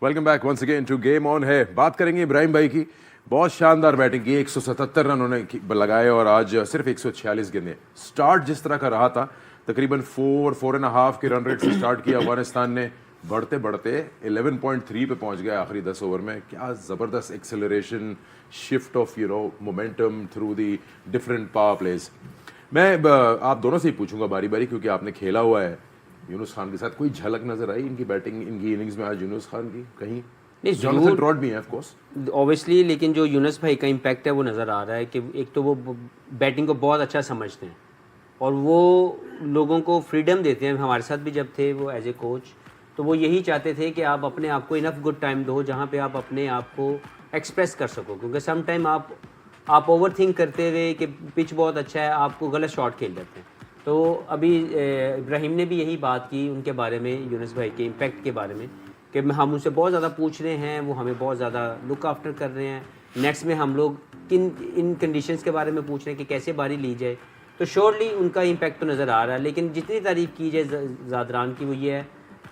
Welcome back once again to game on ہے. بات کریں گے ابراہیم بھائی کی. بہت شاندار بیٹنگ کی, 177 رن انہوں نے لگائے اور آج صرف 146 گیندیں. اسٹارٹ جس طرح کا رہا تھا, تقریباً 4.5 کے رن ریٹ سے اسٹارٹ کیا افغانستان نے, بڑھتے بڑھتے 11.3 پہ پہنچ گیا آخری 10 اوور میں. کیا زبردست acceleration, shift of momentum through the different power please. میں آپ دونوں سے ہی پوچھوں گا باری باری, کیونکہ آپ نے کھیلا ہوا ہے یونس خان کے ساتھ. کوئی جھلک نظر آئی ان کی بیٹنگ, ان کی اننگز میں آج یونس خان کی کہیں؟ نہیں جوناتھن ٹراٹ بھی ہیں آف کورس اوبیسلی, لیکن جو یونس بھائی کا امپیکٹ ہے وہ نظر آ رہا ہے کہ ایک تو وہ بیٹنگ کو بہت اچھا سمجھتے ہیں اور وہ لوگوں کو فریڈم دیتے ہیں. ہمارے ساتھ بھی جب تھے وہ ایز اے کوچ, تو وہ یہی چاہتے تھے کہ آپ اپنے آپ کو انف گڈ ٹائم دو جہاں پہ آپ اپنے آپ کو ایکسپریس کر سکو, کیونکہ سم ٹائم آپ اوور تھنک کرتے ہوئے کہ پچ بہت اچھا ہے, آپ کو غلط شاٹ کھیل جاتے ہیں. تو ابھی ابراہیم نے بھی یہی بات کی ان کے بارے میں, یونس بھائی کے امپیکٹ کے بارے میں, کہ ہم ان سے بہت زیادہ پوچھ رہے ہیں, وہ ہمیں بہت زیادہ لک آفٹر کر رہے ہیں. نیٹس میں ہم لوگ ان کنڈیشنز کے بارے میں پوچھ رہے ہیں کہ کیسے باری لی جائے. تو شیورلی ان کا امپیکٹ تو نظر آ رہا ہے, لیکن جتنی تعریف کی جائے زادران کی وہ یہ ہے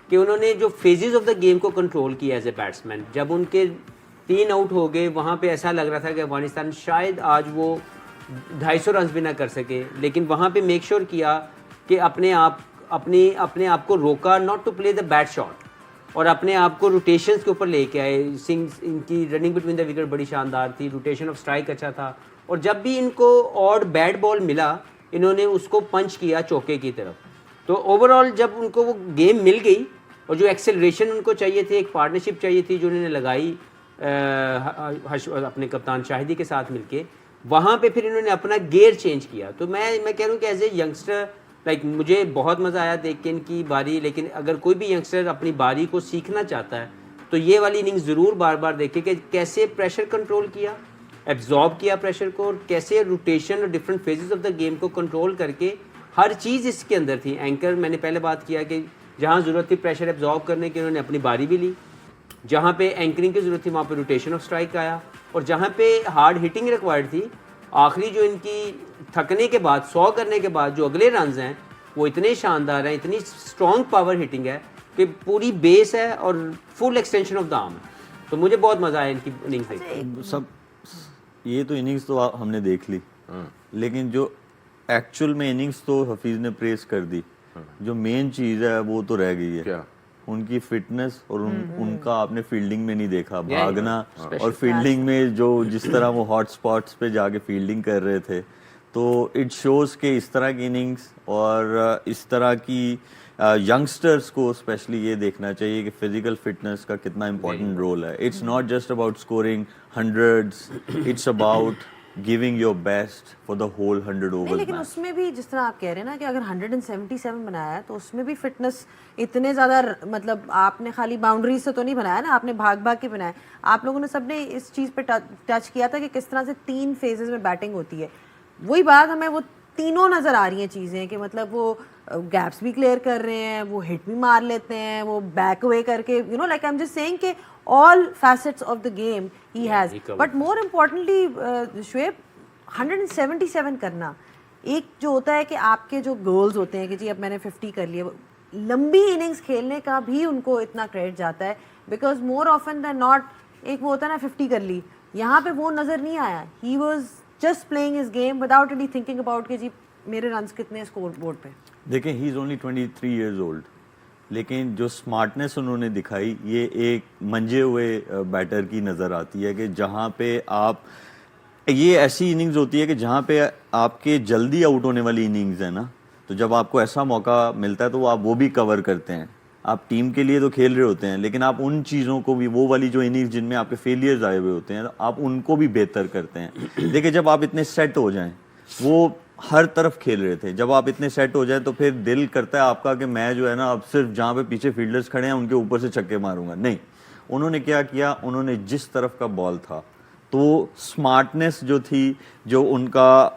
کہ انہوں نے جو فیزز آف دا گیم کو کنٹرول کیا ایز اے بیٹسمین. جب ان کے 3 آؤٹ ہو گئے وہاں پہ ایسا لگ رہا تھا کہ افغانستان شاید آج وہ 250 رنز بھی نہ کر سکے, لیکن وہاں پہ میک شیور کیا کہ اپنے آپ کو روکا, not to play the bad shot, اور اپنے آپ کو روٹیشنز کے اوپر لے کے آئے. ان کی رننگ بٹوین دا وکٹ بڑی شاندار تھی, روٹیشن آف اسٹرائک اچھا تھا, اور جب بھی ان کو اور بیڈ بال ملا انہوں نے اس کو پنچ کیا چوکے کی طرف. تو اوور آل جب ان کو وہ گیم مل گئی اور جو ایکسلریشن ان کو چاہیے تھی, ایک پارٹنرشپ چاہیے تھی جو انہوں نے لگائی اپنے کپتان شاہدی کے ساتھ مل کے, وہاں پہ پھر انہوں نے اپنا گیئر چینج کیا. تو میں کہہ رہا ہوں کہ ایز اے ینگسٹر مجھے بہت مزہ آیا دیکھ کے ان کی باری, لیکن اگر کوئی بھی ینگسٹر اپنی باری کو سیکھنا چاہتا ہے تو یہ والی اننگ ضرور بار بار دیکھے کہ کیسے پریشر کنٹرول کیا, ایبزارب کیا پریشر کو, اور کیسے روٹیشن اور different phases of the game کو کنٹرول کر کے ہر چیز اس کے اندر تھی. اینکر میں نے پہلے بات کیا کہ جہاں ضرورت تھی پریشر ایبزارب کرنے کی انہوں نے اپنی باری بھی لی, جہاں پہ اینکرنگ کی ضرورت تھی وہاں پہ روٹیشن آف اسٹرائک آیا, اور جہاں پہ ہارڈ ہٹنگ ریکوائرڈ تھی آخری جو ان کی تھکنے کے بعد 100 کرنے کے بعد جو اگلے رنز ہیں وہ اتنے شاندار ہیں, اتنی اسٹرانگ پاور ہٹنگ ہے کہ پوری بیس ہے اور فل ایکسٹینشن آف دا آرم ہے. تو مجھے بہت مزہ آیا ان کی اننگز دیکھ کے. سب یہ تو اننگز تو ہم نے دیکھ لی, لیکن جو ایکچوئل میں اننگز تو حفیظ نے پریز کر دی, جو مین چیز ہے وہ تو رہ گئی ہے ان کی فٹنس, اور ان کا آپ نے فیلڈنگ میں نہیں دیکھا, بھاگنا اور فیلڈنگ میں جو جس طرح وہ ہاٹ سپاٹس پہ جا کے فیلڈنگ کر رہے تھے. تو اٹ شوز کہ اس طرح کی اننگز اور اس طرح کی ینگسٹرز کو اسپیشلی یہ دیکھنا چاہیے کہ فزیکل فٹنس کا کتنا امپورٹنٹ رول ہے. It's not just about scoring hundreds, it's about giving your best for the whole 100 over. لیکن اس میں بھی جس طرح آپ کہہ رہے ہیں نا کہ اگر 177 بنایا ہے تو اس میں بھی فٹنس اتنے زیادہ, مطلب آپ نے خالی باؤنڈری سے تو نہیں بنایا نا, آپ نے بھاگ بھاگ کے بنایا. آپ لوگوں نے سب نے اس چیز پہ ٹچ کیا تھا کہ کس طرح سے 3 فیزز میں بیٹنگ ہوتی ہے. وہی بات ہمیں وہ تینوں نظر آ رہی ہیں چیزیں کہ مطلب وہ گیپس بھی کلیئر کر رہے ہیں, وہ ہٹ بھی مار لیتے ہیں, وہ بیک اوے کر کے like I am just saying کہ all facets of the game he has. But more importantly Shoaib, 177 کرنا ایک جو ہوتا ہے کہ آپ کے جو گولز ہوتے ہیں کہ جی اب میں نے 50 کر لیا, لمبی اننگز کھیلنے کا بھی ان کو اتنا کریڈٹ جاتا ہے because more often than not ایک وہ ہوتا ہے نا 50 کر لی, یہاں پہ وہ نظر نہیں آیا. He was just playing his game without any thinking about کہ جی میرے رنس کتنے اسکور بورڈ پہ. دیکھیں ہی از اونلی 23 ایئرز اولڈ, لیکن جو اسمارٹنیس انہوں نے دکھائی یہ ایک منجے ہوئے بیٹر کی نظر آتی ہے کہ جہاں پہ آپ, یہ ایسی اننگز ہوتی ہے کہ جہاں پہ آپ کے جلدی آؤٹ ہونے والی اننگز ہیں نا, تو جب آپ کو ایسا موقع ملتا ہے تو آپ وہ بھی کور کرتے ہیں. آپ ٹیم کے لیے تو کھیل رہے ہوتے ہیں, لیکن آپ ان چیزوں کو بھی, وہ والی جو اننگز جن میں آپ کے فیلیئرز آئے ہوئے ہوتے ہیں, آپ ان کو بھی بہتر کرتے ہیں. دیکھیں جب آپ اتنے سیٹ ہو جائیں, وہ ہر طرف کھیل رہے تھے, جب آپ اتنے سیٹ ہو جائیں تو پھر دل کرتا ہے آپ کا کہ میں جو ہے نا اب صرف جہاں پہ پیچھے فیلڈرز کھڑے ہیں ان کے اوپر سے چھکے ماروں گا. نہیں, انہوں نے کیا کیا, انہوں نے جس طرف کا بال تھا تو اسمارٹنیس جو تھی, جو ان کا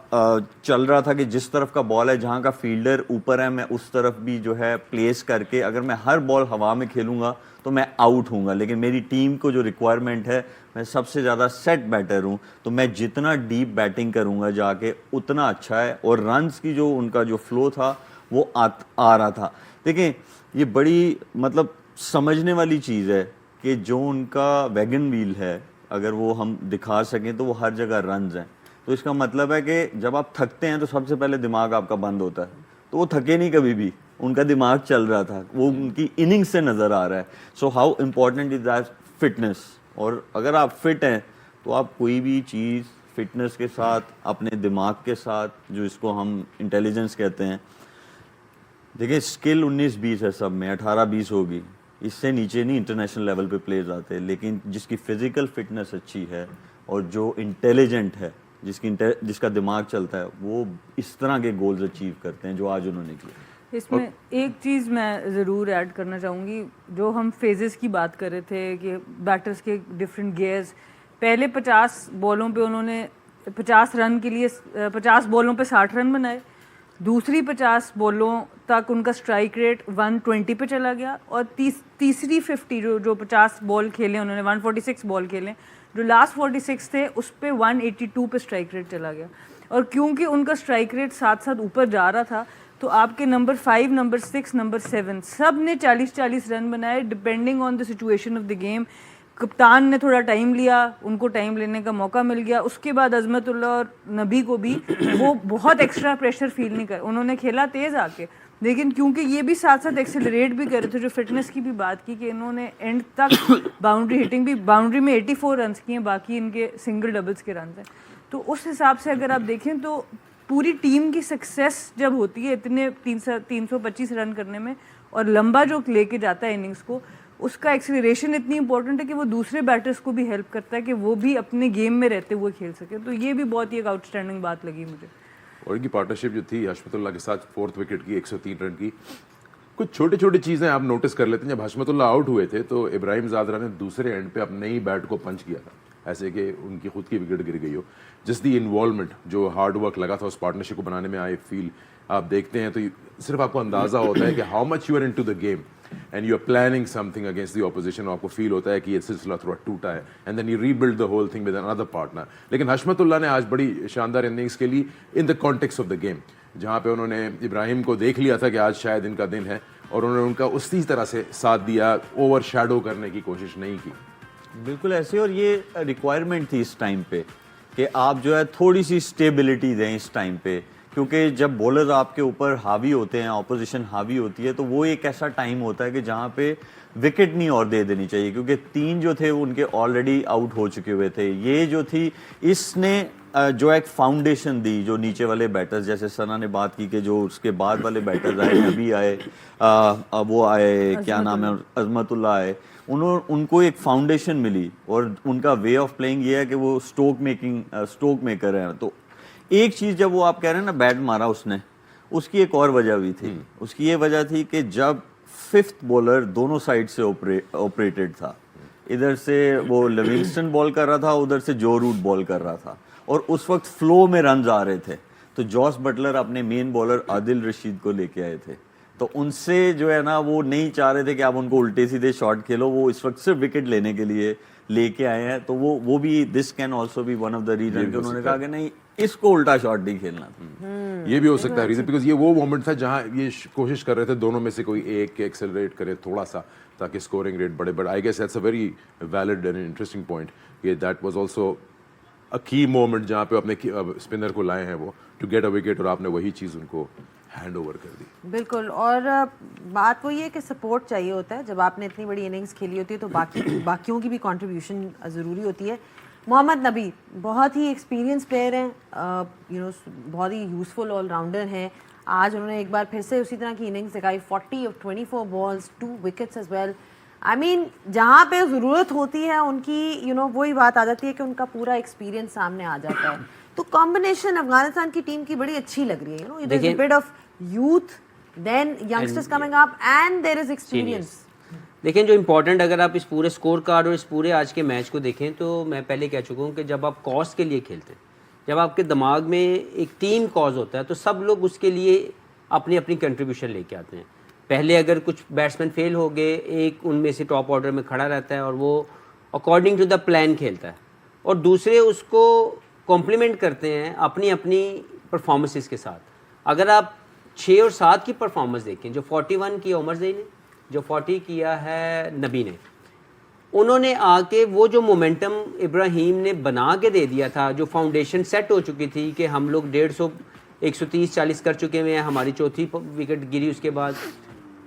چل رہا تھا کہ جس طرف کا بال ہے, جہاں کا فیلڈر اوپر ہے میں اس طرف بھی جو ہے پلیس کر کے, اگر میں ہر بال ہوا میں کھیلوں گا تو میں آؤٹ ہوں گا, لیکن میری ٹیم کو جو ریکوائرمنٹ ہے میں سب سے زیادہ سیٹ بیٹر ہوں, تو میں جتنا ڈیپ بیٹنگ کروں گا جا کے اتنا اچھا ہے. اور رنز کی جو ان کا جو فلو تھا وہ آ رہا تھا. دیکھیں یہ بڑی مطلب سمجھنے والی چیز ہے کہ جو ان کا ویگن ویل ہے اگر وہ ہم دکھا سکیں تو وہ ہر جگہ رنز ہیں. تو اس کا مطلب ہے کہ جب آپ تھکتے ہیں تو سب سے پہلے دماغ آپ کا بند ہوتا ہے. تو وہ تھکے نہیں کبھی بھی, ان کا دماغ چل رہا تھا, وہ ان کی اننگ سے نظر آ رہا ہے. So how important is that fitness. اور اگر آپ فٹ ہیں تو آپ کوئی بھی چیز فٹنس کے ساتھ, اپنے دماغ کے ساتھ, جو اس کو ہم انٹیلیجنس کہتے ہیں, دیکھیں اسکل 19-20 ہے سب میں, 18-20 ہوگی, اس سے نیچے نہیں انٹرنیشنل لیول پہ پلیئرز آتے. لیکن جس کی فزیکل فٹنس اچھی ہے اور جو انٹیلیجنٹ ہے, جس کا دماغ چلتا ہے, وہ اس طرح کے گولز اچیو کرتے ہیں جو آج انہوں نے کیا. اس میں ایک چیز میں ضرور ایڈ کرنا چاہوں گی, جو ہم فیزز کی بات کر رہے تھے کہ بیٹرز کے ڈفرینٹ گیئرز, پہلے 50 بالوں پہ انہوں نے 50 رن کے لیے 50 بالوں پہ 60 رن بنائے, دوسری 50 بالوں تک ان کا اسٹرائک ریٹ 120 پہ چلا گیا, اور تیسری 50 جو 50 بال کھیلے انہوں نے 146 بال کھیلے, جو لاسٹ 46 تھے اس پہ 182 پہ اسٹرائک ریٹ چلا گیا. اور کیونکہ ان کا اسٹرائک ریٹ ساتھ ساتھ اوپر جا رہا تھا تو آپ کے نمبر 5, نمبر 6, نمبر 7 سب نے 40-40 رن بنائے depending on the situation of the game. کپتان نے تھوڑا ٹائم لیا, ان کو ٹائم لینے کا موقع مل گیا. اس کے بعد عظمت اللہ اور نبی کو بھی وہ بہت ایکسٹرا پریشر فیل نہیں کر, انہوں نے کھیلا تیز آ کے, لیکن کیونکہ یہ بھی ساتھ ساتھ ایکسلریٹ بھی کر رہے تھے, جو فٹنس کی بھی بات کی کہ انہوں نے اینڈ تک باؤنڈری ہٹنگ بھی, باؤنڈری میں 84 رنس کیے ہیں, باقی ان کے سنگل ڈبلس کے رنس ہیں. تو اس حساب سے اگر آپ دیکھیں تو پوری ٹیم کی سکسیس جب ہوتی ہے اتنے 325 رن کرنے میں, اور لمبا جو لے کے جاتا ہے اننگس کو, اس کا ایکسلریشن اتنی امپورٹنٹ ہے کہ وہ دوسرے بیٹرز کو بھی ہیلپ کرتا ہے کہ وہ بھی اپنے گیم میں رہتے ہوئے کھیل سکے. تو یہ بھی بہت ہی ایک آؤٹ اسٹینڈنگ بات لگی مجھے. اور ان کی پارٹنرشپ جو تھی حشمت اللہ کے ساتھ 4تھ وکٹ کی 103 رن کی, کچھ چھوٹی چھوٹی چیزیں آپ نوٹس کر لیتے ہیں. جب حشمت اللہ آؤٹ ہوئے تھے تو ابراہیم زادرا نے دوسرے اینڈ پہ اپنے ہی بیٹ کو پنچ کیا تھا, ایسے کہ ان کی خود کی وکٹ گر گئی ہو. جس دی انوالومنٹ, جو ہارڈ ورک لگا تھا اس پارٹنرشپ کو بنانے میں, آئی فیل آپ دیکھتے ہیں تو صرف آپ کو اندازہ ہوتا ہے کہ how much you are into the game and you are planning something against the opposition. آپ کو فیل ہوتا ہے کہ یہ سلسلہ تھوڑا ٹوٹا ہے, and then you rebuild the whole thing with another partner. لیکن حشمت اللہ نے آج بڑی شاندار اننگس کے لیے in the context of the game, جہاں پہ انہوں نے ابراہیم کو دیکھ لیا تھا کہ آج شاید ان کا دن ہے, اور انہوں نے ان کا اسی طرح سے ساتھ دیا, اوور شیڈو کرنے کی کوشش نہیں کی. بالکل ایسے, اور یہ ریکوائرمنٹ تھی اس ٹائم پہ کہ آپ جو ہے تھوڑی سی اسٹیبلٹی دیں اس ٹائم پہ, کیونکہ جب بولرز آپ کے اوپر حاوی ہوتے ہیں, اپوزیشن حاوی ہوتی ہے, تو وہ ایک ایسا ٹائم ہوتا ہے کہ جہاں پہ وکٹ نہیں اور دے دینی چاہیے, کیونکہ 3 جو تھے ان کے آلریڈی آؤٹ ہو چکے ہوئے تھے. یہ جو تھی اس نے جو ایک فاؤنڈیشن دی, جو نیچے والے بیٹرز, جیسے ثنا نے بات کی کہ جو اس کے بعد والے بیٹرز آئے, نبی آئے, وہ آئے, کیا نام ہے, عظمت اللہ آئے, ان کو ایک فاؤنڈیشن ملی, اور ان کا وے آف پلینگ یہ ہے کہ وہ اسٹوک میکر ہیں. تو ایک چیز جب وہ آپ کہہ رہے ہیں نا بیٹ مارا اس نے, اس کی ایک اور وجہ بھی تھی. اس کی یہ وجہ تھی کہ جب 5th بولر دونوں سائڈ سے آپریٹڈ تھا, ادھر سے وہ لیونگسٹن بال کر رہا تھا, ادھر سے جو روٹ بال کر رہا تھا, اور اس وقت فلو میں رنز آ رہے تھے, تو جوس بٹلر اپنے مین بالر عادل رشید کو لے کے آئے تھے. تو ان سے جو ہے نا وہ نہیں چاہ رہے تھے کہ آپ ان کو الٹے سیدھے شاٹ کھیلو, وہ اس وقت صرف وکٹ لینے کے لیے لے کے آئے ہیں. تو وہ بھی this can also be one of the reason کہ انہوں نے کہا کہ نہیں, اس کو الٹا شاٹ نہیں کھیلنا. یہ بھی ہو سکتا ہے ریزن, بیکاز یہ وہ مومنٹ تھا جہاں یہ کوشش کر رہے تھے دونوں میں سے کوئی ایک ایکسلریٹ کرے تھوڑا سا تاکہ اسکورنگ ریٹ بڑھے. But I guess that's a very valid and interesting point کہ دیٹ واز آلسو اے کی مومنٹ جہاں پہ اپنے اسپنر کو لائے ہیں وہ ٹو گیٹ اے وکٹ, اور آپ نے وہی چیز ان کو ہینڈ اوور کر دی. بالکل, اور بات وہی ہے کہ سپورٹ چاہیے ہوتا ہے جب آپ نے اتنی بڑی اننگز کھیلی ہوتی ہے, تو باقیوں کی بھی کنٹریبیوشن ضروری ہوتی ہے. محمد نبی بہت ہی ایکسپیرینس پلیئر ہیں, بہت ہی یوزفل آل راؤنڈر ہیں. آج انہوں نے ایک بار پھر سے اسی طرح کی اننگز دکھائی, 40 of 24 balls, 2 wickets as well. آئی مین جہاں پہ ضرورت ہوتی ہے ان کی وہی بات آ جاتی ہے کہ ان کا پورا ایکسپیرینس سامنے آ جاتا ہے. تو کمبینیشن افغانستان کی ٹیم کی بڑی اچھی لگ رہی ہے, there's a bit of youth, then youngsters coming up, and there is experience. دیکھیں جو امپورٹنٹ, اگر آپ اس پورے اسکور کارڈ اور اس پورے آج کے میچ کو دیکھیں تو میں پہلے کہہ چکا ہوں کہ جب آپ کاز کے لیے کھیلتے ہیں, جب آپ کے دماغ میں ایک ٹیم کاز ہوتا ہے, تو سب لوگ اس کے لیے اپنی اپنی کنٹریبیوشن لے کے آتے ہیں. پہلے اگر کچھ بیٹسمین فیل ہو گئے, ایک ان میں سے ٹاپ آرڈر میں کھڑا رہتا ہے اور وہ اکارڈنگ ٹو دا پلان کھیلتا ہے, اور دوسرے اس کو کمپلیمنٹ کرتے ہیں اپنی اپنی پرفارمنسز کے ساتھ. اگر آپ 6 اور 7 کی پرفارمنس دیکھیں, جو 41 کی عمر زئی نے, جو 40 کیا ہے نبی نے, انہوں نے آ کے وہ جو مومنٹم ابراہیم نے بنا کے دے دیا تھا, جو فاؤنڈیشن سیٹ ہو چکی تھی کہ ہم لوگ 150 130-40 کر چکے ہوئے ہیں, ہماری چوتھی وکٹ گری اس کے بعد,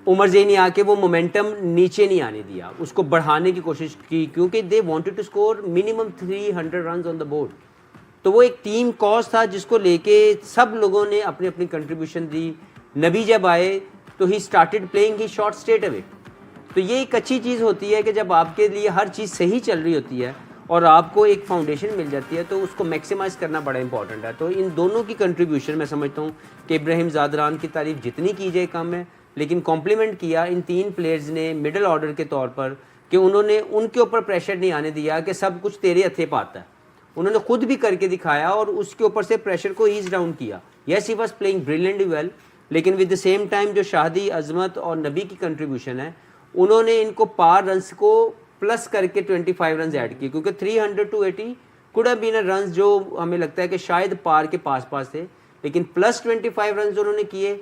عمر زئی نے آ کے وہ مومنٹم نیچے نہیں آنے دیا, اس کو بڑھانے کی کوشش کی, کیونکہ they wanted to score minimum 300 runs on the board. تو وہ ایک ٹیم کاز تھا جس کو لے کے سب لوگوں نے اپنی اپنی کنٹریبیوشن دی. نبی جب آئے تو he started playing he shot straight away. تو یہ ایک اچھی چیز ہوتی ہے کہ جب آپ کے لیے ہر چیز صحیح چل رہی ہوتی ہے اور آپ کو ایک فاؤنڈیشن مل جاتی ہے تو اس کو میکسیمائز کرنا بڑا امپورٹنٹ ہے. تو ان دونوں کی کنٹریبیوشن میں سمجھتا ہوں کہ ابراہیم زادران کی تعریف جتنی کی جائے کم ہے, لیکن کمپلیمنٹ کیا ان 3 پلیئرز نے مڈل آرڈر کے طور پر کہ انہوں نے ان کے اوپر پریشر نہیں آنے دیا کہ سب کچھ تیرے ہتھے پاتا ہے. انہوں نے خود بھی کر کے دکھایا اور اس کے اوپر سے پریشر کو ایز ڈاؤن کیا. Yes he was playing brilliantly well, لیکن ود دا سیم ٹائم جو شاہدی, عظمت اور نبی کی کنٹریبیوشن ہے, انہوں نے ان کو پار رنز کو پلس کر کے 25 رنز ایڈ کیے, کیونکہ 300 to 80 could have been a runs جو ہمیں لگتا ہے کہ شاید پار کے پاس تھے, لیکن پلس 25 رنز انہوں نے کیے.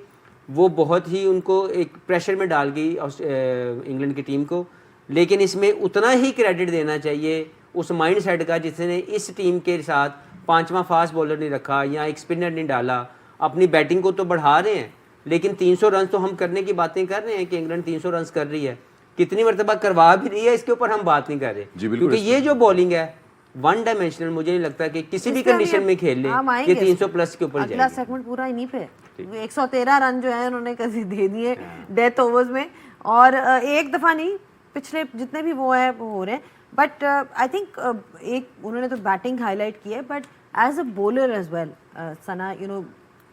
وہ بہت ہی ان کو ایک پریشر میں ڈال گئی انگلینڈ کی ٹیم کو. لیکن اس میں اتنا ہی کریڈٹ دینا چاہیے اس مائنڈ سیٹ کا جس نے اس ٹیم کے ساتھ 5واں فاسٹ بولر نہیں رکھا یا ایک اسپنر نہیں ڈالا. اپنی بیٹنگ کو تو بڑھا رہے ہیں, لیکن 300 رنز تو ہم کرنے کی باتیں کر رہے ہیں کہ انگلینڈ 300 رنز کر رہی ہے, کتنی مرتبہ کروا بھی رہی ہے, اس کے اوپر ہم بات نہیں کر رہے. کیونکہ یہ جو بولنگ ہے ون ڈائمینشنل, مجھے نہیں لگتا کہ کسی بھی کنڈیشن میں کھیل لے یہ 300 پلس کے اوپر جائے. اگلا سیگمنٹ پورا انہی پہ 113 رن جو ہے انہوں نے کسی دے دیے ڈیتھ اوورز میں, اور ایک دفعہ نہیں, پچھلے جتنے بھی وہ ہیں وہ ہو رہے ہیں. بٹ آئی تھنک ایک انہوں نے تو بیٹنگ ہائی لائٹ کی ہے, but as a bowler as well Sana,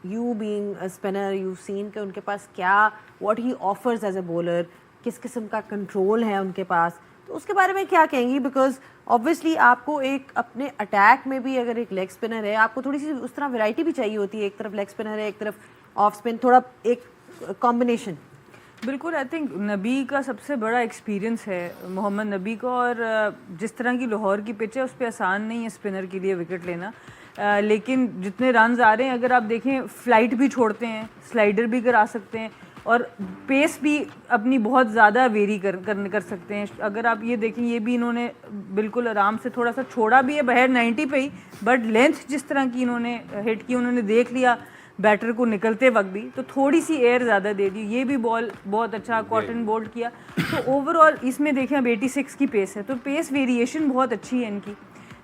you being a spinner, you seen کہ ان کے پاس کیا what he offers as a bowler, کس قسم کا کنٹرول ہے ان کے پاس, تو اس کے بارے میں کیا کہیں گی؟ بیکاز آبویسلی آپ کو ایک اپنے اٹیک میں بھی اگر ایک لیگ اسپنر ہے, آپ کو تھوڑی سی اس طرح ویرائٹی بھی چاہیے ہوتی ہے, ایک طرف لیگ اسپنر ہے ایک طرف آف اسپن, تھوڑا ایک کمبینیشن. بالکل, آئی تھنک نبی کا سب سے بڑا ایکسپیرینس ہے, محمد نبی کا, اور جس طرح کی لاہور کی پچ ہے اس پہ آسان نہیں ہے اسپنر کے لیے وکٹ لینا. لیکن جتنے رنز آ رہے ہیں, اگر آپ دیکھیں فلائٹ بھی چھوڑتے ہیں, سلائڈر بھی کرا سکتے ہیں, اور پیس بھی اپنی بہت زیادہ ویری کر سکتے ہیں. اگر آپ یہ دیکھیں, یہ بھی انہوں نے بالکل آرام سے تھوڑا سا چھوڑا بھی ہے بہر 90 پہ ہی, بٹ لینتھ جس طرح کی انہوں نے ہٹ کی, انہوں نے دیکھ لیا بیٹر کو نکلتے وقت بھی, تو تھوڑی سی ایئر زیادہ دے دی. یہ بھی بال بہت اچھا کاٹن بولڈ کیا. تو اوور آل اس میں دیکھیں اب 86 کی پیس ہے, تو پیس ویریشن بہت اچھی ہے ان کی.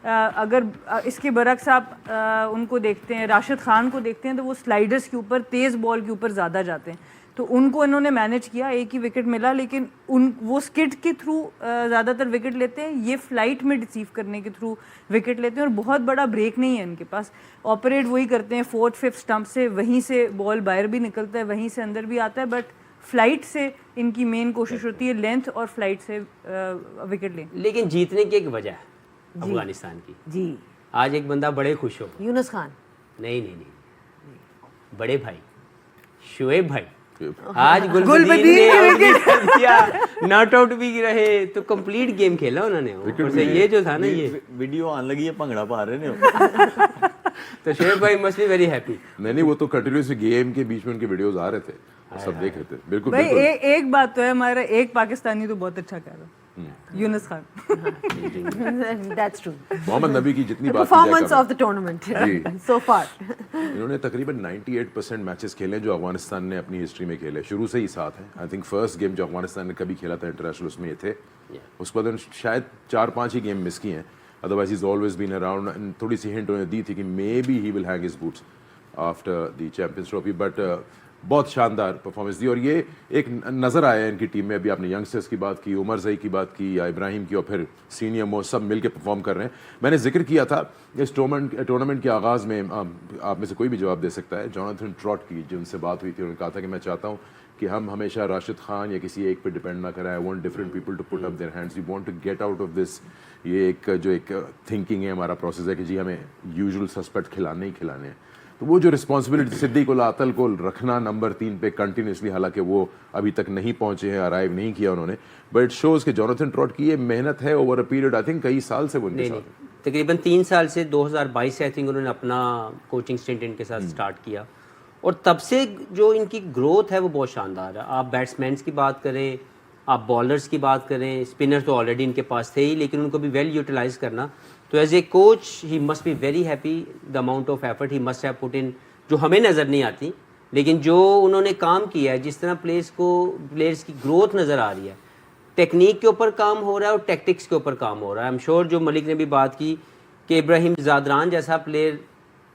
اگر اس کے برعکس آپ ان کو دیکھتے ہیں, راشد خان کو دیکھتے ہیں, تو وہ سلائڈرز کے اوپر, تیز بال کے اوپر زیادہ جاتے ہیں. تو ان کو انہوں نے مینیج کیا, ایک ہی وکٹ ملا, لیکن وہ سکٹ کے تھرو زیادہ تر وکٹ لیتے ہیں, یہ فلائٹ میں ڈسیو کرنے کے تھرو وکٹ لیتے ہیں, اور بہت بڑا بریک نہیں ہے ان کے پاس. آپریٹ وہی کرتے ہیں 4th 5th اسٹمپ سے, وہیں سے بال باہر بھی نکلتا ہے, وہیں سے اندر بھی آتا ہے, بٹ فلائٹ سے ان کی مین کوشش ہوتی ہے لینتھ اور فلائٹ سے وکٹ لیں. لیکن جیتنے کی ایک وجہ ہے افغانستان کی. جی, آج ایک بندہ بڑے خوش ہو, یونس خان. نہیں, بڑے بھائی شعیب بھائی, آج گلبدین نے ناٹ آؤٹ بھی رہے, تو کمپلیٹ گیم کھیلا انہوں نے. اوپر سے یہ جو تھا نا, یہ ویڈیو آن لگی ہے, بھنگڑا پا رہے ہیں, تو شعیب بھائی مسٹ بی ویری ہیپی. نہیں, وہ تو کنٹینیوس گیم کے بیچ میں ان کے ویڈیوز آ رہے تھے, سب دیکھ رہے تھے. بالکل بھائی ایک بات تو ہے, ہمارا ایک پاکستانی تو بہت اچھا کر رہا ہے, یونس خان. That's true. محمد نبی کی جتنی بات Performance of the tournament so far. انہوں نے تقریباً 98% میچز کھیلے جو افغانستان نے اپنی ہسٹری میں کھیلے, شروع سے ہی ساتھ ہیں. آئی تھنک فرسٹ گیم جو افغانستان نے کبھی کھیلا تھا انٹرنیشنل, اس میں یہ تھے. اس کے بعد شاید 4-5 ہی گیم مس کیے ہیں, otherwise has always been around. تھوڑی سی ہنٹ انہوں نے دی تھی کہ may be he will hang his boots after the champions trophy, but بہت شاندار پرفارمنس دی. اور یہ ایک نظر آیا ان کی ٹیم میں, ابھی آپ نے ینگسٹرز کی بات کی, عمر زئی کی بات کی, یا ابراہیم کی, اور پھر سینئر موسٹ سب مل کے پرفارم کر رہے ہیں. میں نے ذکر کیا تھا اس ٹورنامنٹ کے آغاز میں, آپ میں سے کوئی بھی جواب دے سکتا ہے, جوناتھن ٹراٹ کی جن سے بات ہوئی تھی, انہوں نے کہا تھا کہ میں چاہتا ہوں کہ ہم ہمیشہ راشد خان یا کسی ایک پہ ڈپینڈ نہ کریں. I want different people to put up their hands, we want to get out of this. یہ ایک جو ایک تھنکنگ ہے, ہمارا پروسیس ہے کہ جی ہمیں یوزول سسپیکٹ کھلانے ہی کھلانے ہیں. تو وہ جو رسپانسبلٹی صدیق العطل کو رکھنا نمبر 3 پہ کنٹینیوسلی, حالانکہ وہ ابھی تک نہیں پہنچے ہیں, ارائیو نہیں کیا انہوں نے, بٹ اٹ شوز کہ جوناتھن ٹراٹ کی یہ محنت ہے over a period, I think کئی سال سے وہ ان کے ساتھ. تقریباً 3 سال سے 2022 سے آئی تھنک انہوں نے اپنا کوچنگ اسٹنٹ ان کے ساتھ اسٹارٹ کیا, اور تب سے جو ان کی گروتھ ہے وہ بہت شاندار ہے. آپ بیٹسمینس کی بات کریں, آپ بالرز کی بات کریں, اسپنر تو آلریڈی ان کے پاس تھے ہی, لیکن ان کو بھی ویل یوٹیلائز کرنا. تو as a coach he must be very happy the amount of effort he must have put in, جو ہمیں نظر نہیں آتی, لیکن جو انہوں نے کام کیا ہے, جس طرح پلیئرس کی گروتھ نظر آ رہی ہے, ٹیکنیک کے اوپر کام ہو رہا ہے اور ٹیکٹکس کے اوپر کام ہو رہا ہے. ایم شیور جو ملک نے بھی بات کی کہ ابراہیم زادران جیسا پلیئر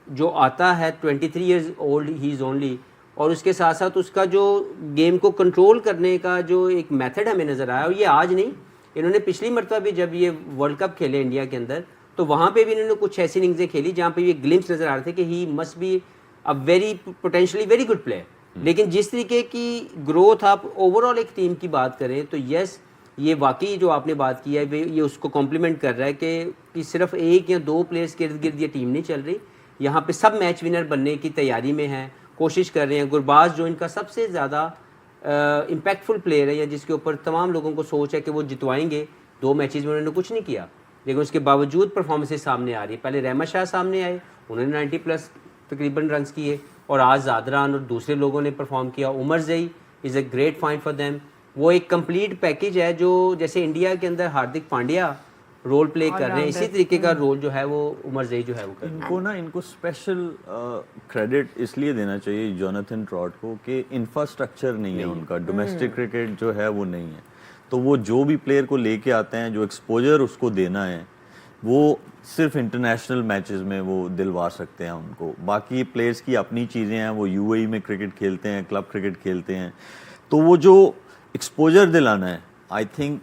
جو آتا ہے 23 years old he is only, اور اس کے ساتھ ساتھ اس کا جو گیم کو کنٹرول کرنے کا جو ایک میتھڈ ہمیں نظر آیا, اور یہ آج نہیں, انہوں نے پچھلی مرتبہ بھی جب یہ ورلڈ کپ کھیلے انڈیا کے اندر, تو وہاں پہ بھی انہوں نے کچھ ایسی اننگزیں کھیلی جہاں پہ یہ گلمپس نظر آ رہے تھے کہ he must be a very potentially very good player. لیکن جس طریقے کی گروتھ آپ اوور آل ایک ٹیم کی بات کریں تو یس, یہ واقعی جو آپ نے بات کی ہے یہ اس کو کمپلیمنٹ کر رہا ہے کہ صرف ایک یا دو پلیئرس کے ارد گرد یہ ٹیم نہیں چل رہی, یہاں پہ سب میچ ونر بننے کی تیاری میں ہیں, کوشش کر رہے ہیں. گرباز جو ان کا سب سے زیادہ امپیکٹفل پلیئر ہے, یا جس کے اوپر تمام لوگوں کو سوچ ہے کہ وہ جتوائیں گے, 2 میچز میں انہوں نے کچھ نہیں کیا, لیکن اس کے باوجود پرفارمنسز سامنے آ رہی ہے. پہلے رحمت شاہ سامنے آئے, انہوں نے 90+ تقریباً رنز کیے, اور آج زادران اور دوسرے لوگوں نے پرفارم کیا. Omarzai is a great find for them. وہ ایک کمپلیٹ پیکج ہے, جو جیسے انڈیا کے اندر ہاردک پانڈیا رول پلے کر رہے ہیں, اسی طریقے کا رول جو ہے وہ عمر زئی جو ہے وہ کر رہے ہیں. ان کو اسپیشل کریڈٹ اس لیے دینا چاہیے جوناتھن ٹراٹ کو کہ انفراسٹرکچر نہیں ہے ان کا, ڈومیسٹک کرکٹ جو ہے وہ نہیں ہے, تو وہ جو بھی پلیئر کو لے کے آتے ہیں, جو ایکسپوجر اس کو دینا ہے, وہ صرف انٹرنیشنل میچز میں وہ دلوا سکتے ہیں ان کو. باقی پلیئرس کی اپنی چیزیں ہیں, وہ یو اے ای میں کرکٹ کھیلتے ہیں, کلب کرکٹ کھیلتے ہیں, تو وہ جو ایکسپوجر دلانا ہے, آئی تھنک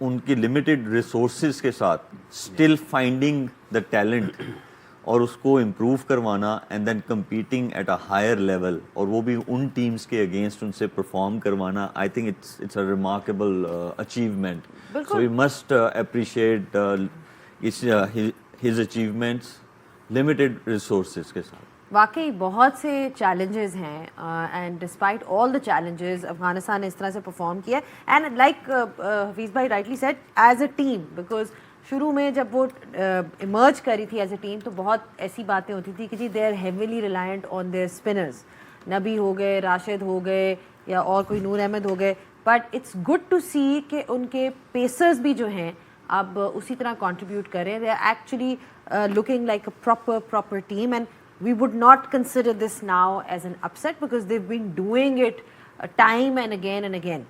ان کی لمیٹڈ ریسورسز کے ساتھ اسٹل فائنڈنگ دا ٹیلنٹ اور اس کو امپروو کروانا, and then competing at a higher level, اور وہ بھی ان ٹیمز کے اگینسٹ ان سے پرفارم کروانا, I think it's a remarkable achievement. So we must appreciate his achievements limited resources کے ساتھ. واقعی بہت سے چیلنجز ہیں, and despite all the challenges Afghanistan نے اس طرح سے پرفارم کیا ہے. اینڈ لائک حفیظ بھائی rightly said, as a team, because شروع میں جب وہ ایمرج کری تھی ایز اے ٹیم تو بہت ایسی باتیں ہوتی تھی کہ جی they are heavily reliant on their spinners, Nabi ہو گئے, راشد ہو گئے, یا اور کوئی نور احمد ہو گئے. بٹ اٹس گڈ ٹو سی کہ ان کے پیسرز بھی جو ہیں اب اسی طرح کنٹریبیوٹ کر رہے ہیں. They are actually looking like a proper team, and we would not consider this now as an upset because they've been doing it time and again and again.